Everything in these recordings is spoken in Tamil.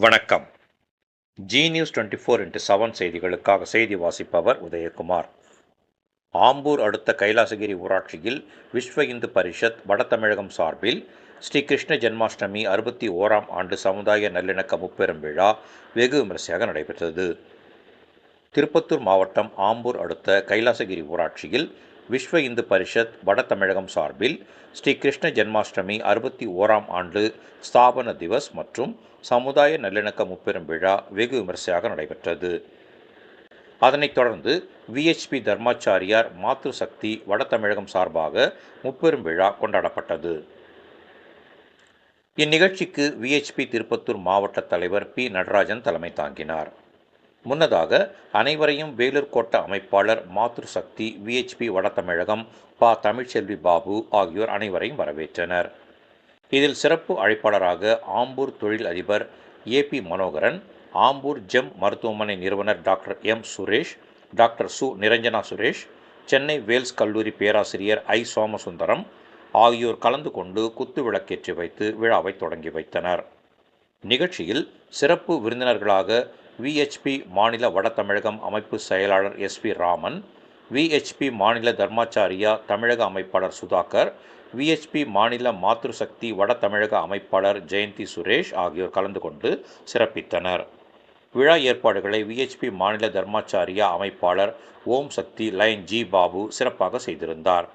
வணக்கம். ஜி நியூஸ் 24x7 செய்திகளுக்காக செய்தி வாசிப்பவர் உதயகுமார். ஆம்பூர் அடுத்த கைலாசகிரி ஊராட்சியில் விஸ்வ இந்து பரிஷத் வட தமிழகம் சார்பில் ஸ்ரீ கிருஷ்ண ஜென்மாஷ்டமி 61ஆம் ஆண்டு சமுதாய நல்லிணக்க முப்பெரும் விழா வெகு விமரிசையாக நடைபெற்றது. திருப்பத்தூர் மாவட்டம் ஆம்பூர் அடுத்த கைலாசகிரி ஊராட்சியில் விஸ்வ இந்து பரிஷத் வட தமிழகம் சார்பில் ஸ்ரீ கிருஷ்ண ஜென்மாஷ்டமி 61ஆம் ஆண்டு ஸ்தாபன திவஸ் மற்றும் சமுதாய நல்லிணக்க முப்பெரும் விழா வெகு விமரிசையாக நடைபெற்றது. அதனைத் தொடர்ந்து விஎச்பி தர்மாச்சாரியார் மாத்ரு சக்தி வட தமிழகம் சார்பாக முப்பெரும் விழா கொண்டாடப்பட்டது. இந்நிகழ்ச்சிக்கு விஎச்பி திருப்பத்தூர் மாவட்ட தலைவர் பி நடராஜன் தலைமை தாங்கினார். முன்னதாக அனைவரையும் வேலூர் கோட்ட அமைப்பாளர் மாத்ரு சக்தி, விஎச்பி வட தமிழகம் ப. தமிழ்ச்செல்வி பாபு ஆகியோர் அனைவரையும் வரவேற்றனர். இதில் சிறப்பு அழைப்பாளராக ஆம்பூர் தொழில் அதிபர் ஏபி மனோகரன், ஆம்பூர் ஜெம் மருத்துவமனை நிறுவனர் டாக்டர் எம் சுரேஷ், டாக்டர் சு நிரஞ்சனா சுரேஷ், சென்னை வேல்ஸ் கல்லூரி பேராசிரியர் ஐ சோமசுந்தரம் ஆகியோர் கலந்து கொண்டு குத்து விளக்கேற்றி வைத்து விழாவை தொடங்கி வைத்தனர். நிகழ்ச்சியில் சிறப்பு விருந்தினர்களாக விஎச்பி மாநில வட தமிழகம் அமைப்பு செயலாளர் எஸ்பி ராமன், விஎச்பி மாநில தர்மாச்சாரியா தமிழக அமைப்பாளர் சுதாகர், விஎச்பி மாநில மாத்ரு சக்தி வட தமிழக அமைப்பாளர் ஜெயந்தி சுரேஷ் ஆகியோர் கலந்து கொண்டு சிறப்பித்தனர். விழா ஏற்பாடுகளை விஎச்பி மாநில தர்மாச்சாரியா அமைப்பாளர் ஓம் சக்தி லைன் ஜி பாபு சிறப்பாக செய்திருந்தார்.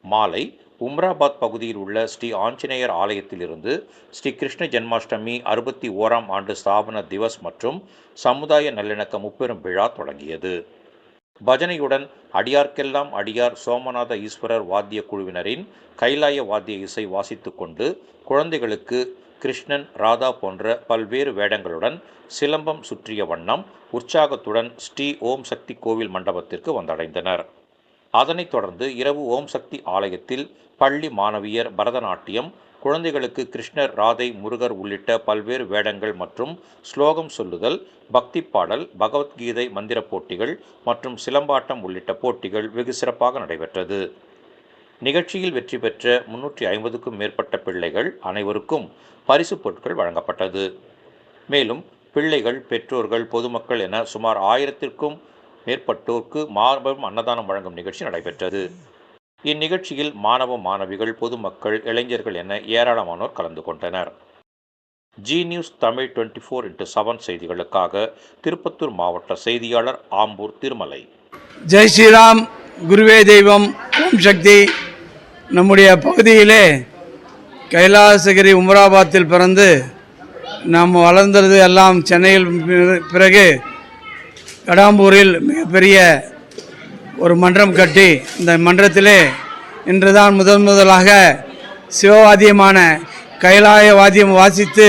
மாலை உம்ராபாத் பகுதியில் உள்ள ஸ்ரீ ஆஞ்சநேயர் ஆலயத்திலிருந்து ஸ்ரீ கிருஷ்ண ஜென்மாஷ்டமி 61ஆம் ஆண்டு ஸ்தாபன திவஸ் மற்றும் சமுதாய நல்லிணக்க முப்பெரும் விழா தொடங்கியது. பஜனையுடன் அடியார்க்கெல்லாம் அடியார் சோமநாத ஈஸ்வரர் வாத்திய குழுவினரின் கைலாய வாத்திய இசை வாசித்துக் கொண்டு குழந்தைகளுக்கு கிருஷ்ணன், ராதா போன்ற பல்வேறு வேடங்களுடன் சிலம்பம் சுற்றிய வண்ணம் உற்சாகத்துடன் ஸ்ரீ ஓம் சக்தி கோவில் மண்டபத்திற்கு வந்தடைந்தனர். அதனைத் தொடர்ந்து இரவு ஓம் சக்தி ஆலயத்தில் பள்ளி மாணவியர் பரதநாட்டியம், குழந்தைகளுக்கு கிருஷ்ணர், ராதை, முருகர் உள்ளிட்ட பல்வேறு வேடங்கள் மற்றும் ஸ்லோகம் சொல்லுதல், பக்தி பாடல், பகவத்கீதை மந்திர போட்டிகள் மற்றும் சிலம்பாட்டம் உள்ளிட்ட போட்டிகள் வெகு சிறப்பாக நடைபெற்றது. நிகழ்ச்சியில் வெற்றி பெற்ற 350க்கும் மேற்பட்ட பிள்ளைகள் அனைவருக்கும் பரிசு பொருட்கள் வழங்கப்பட்டது. மேலும் பிள்ளைகள், பெற்றோர்கள், பொதுமக்கள் என சுமார் 1000க்கும் மேற்பட்டோருக்கு மாபெரும் அன்னதானம் வழங்கும் நிகழ்ச்சி நடைபெற்றது. இந்நிகழ்ச்சியில் மாணவ மாணவிகள், பொதுமக்கள், இளைஞர்கள் என ஏராளமானோர் கலந்து கொண்டனர். ஜி நியூஸ் தமிழ் 24x7 செய்திகளுக்காக திருப்பத்தூர் மாவட்ட செய்தியாளர் ஆம்பூர் திருமலை. ஜெய் ஸ்ரீராம், குருவே தெய்வம், ஓம் சக்தி. நம்முடைய பகுதியிலே கைலாசகிரி உம்ராபாத்தில் பிறந்து நாம் வளர்ந்தது எல்லாம் சென்னையில் பிறகு கடம்பூரில் மிகப்பெரிய ஒரு மன்றம் கட்டி இந்த மன்றத்திலே இன்றுதான் முதலாக சிவவாத்தியமான கைலாய வாத்தியம் வாசித்து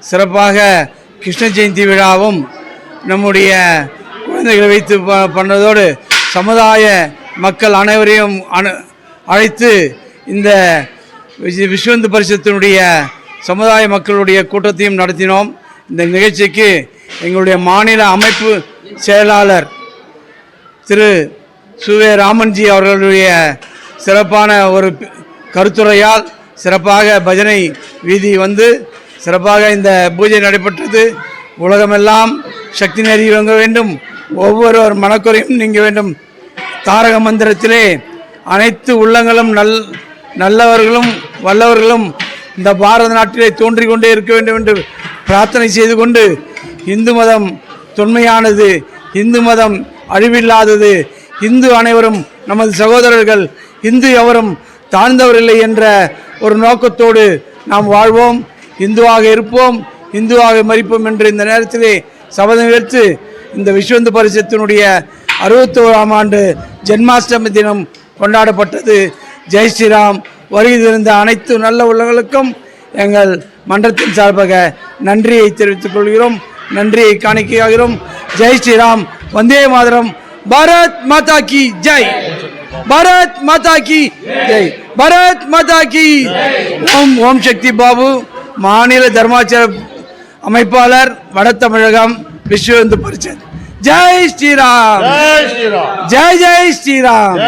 சிறப்பாக கிருஷ்ண ஜெயந்தி விழாவும் நம்முடைய குழந்தைகளை வைத்து பண்ணதோடு சமுதாய மக்கள் அனைவரையும் அழைத்து இந்த விஸ்வ இந்து பரிஷத்தினுடைய சமுதாய மக்களுடைய கூட்டத்தையும் நடத்தினோம். இந்த நிகழ்ச்சிக்கு எங்களுடைய மாநில அமைப்பு செயலாளர் திரு சுவே ராமன்ஜி அவர்களுடைய சிறப்பான ஒரு கருத்துரையால் சிறப்பாக பஜனை வீதி வந்து சிறப்பாக இந்த பூஜை நடைபெற்றது. உலகமெல்லாம் சக்தி நெறி வாங்க வேண்டும், ஒவ்வொரு மனக்குறையும் நீங்க வேண்டும். தாரக மந்திரத்திலே அனைத்து உள்ளங்களும் நல்லவர்களும் வல்லவர்களும் இந்த பாரத நாட்டிலே தோன்றிக் கொண்டே இருக்க வேண்டும் என்று பிரார்த்தனை செய்து கொண்டு, இந்து மதம் தொன்மையானது, இந்து மதம் அழிவில்லாதது, இந்து அனைவரும் நமது சகோதரர்கள், இந்து எவரும் தாழ்ந்தவரில்லை என்ற ஒரு நோக்கத்தோடு நாம் வாழ்வோம், இந்துவாக இருப்போம், இந்துவாக மரிப்போம் என்று இந்த நேரத்திலே சபதம் எடுத்து இந்த விஸ்வ இந்து பரிஷத்தினுடைய 61ஆம் ஆண்டு ஜென்மாஷ்டமி தினம் கொண்டாடப்பட்டது. ஜெய் ஸ்ரீராம். வருகை இருந்த அனைத்து நல்ல உள்ளங்களுக்கும் எங்கள் மன்றத்தின் சார்பாக நன்றியை தெரிவித்துக் கொள்கிறோம், நன்றியை காணிக்கையாகிறோம். ஜெய் ஸ்ரீராம். வந்தே மாதரம். பாரத் மாதா கி ஜெய். பாரத் மாதா கி ஜெய். பாரத் மாதா கி. ஓம் சக்தி பாபு, மாநில தர்மாச்சார அமைப்பாளர், வட தமிழகம், விஸ்வ இந்து பரிஷத். ஜெய் ஸ்ரீராம். ஜெய் ஜெய் ஸ்ரீராம்.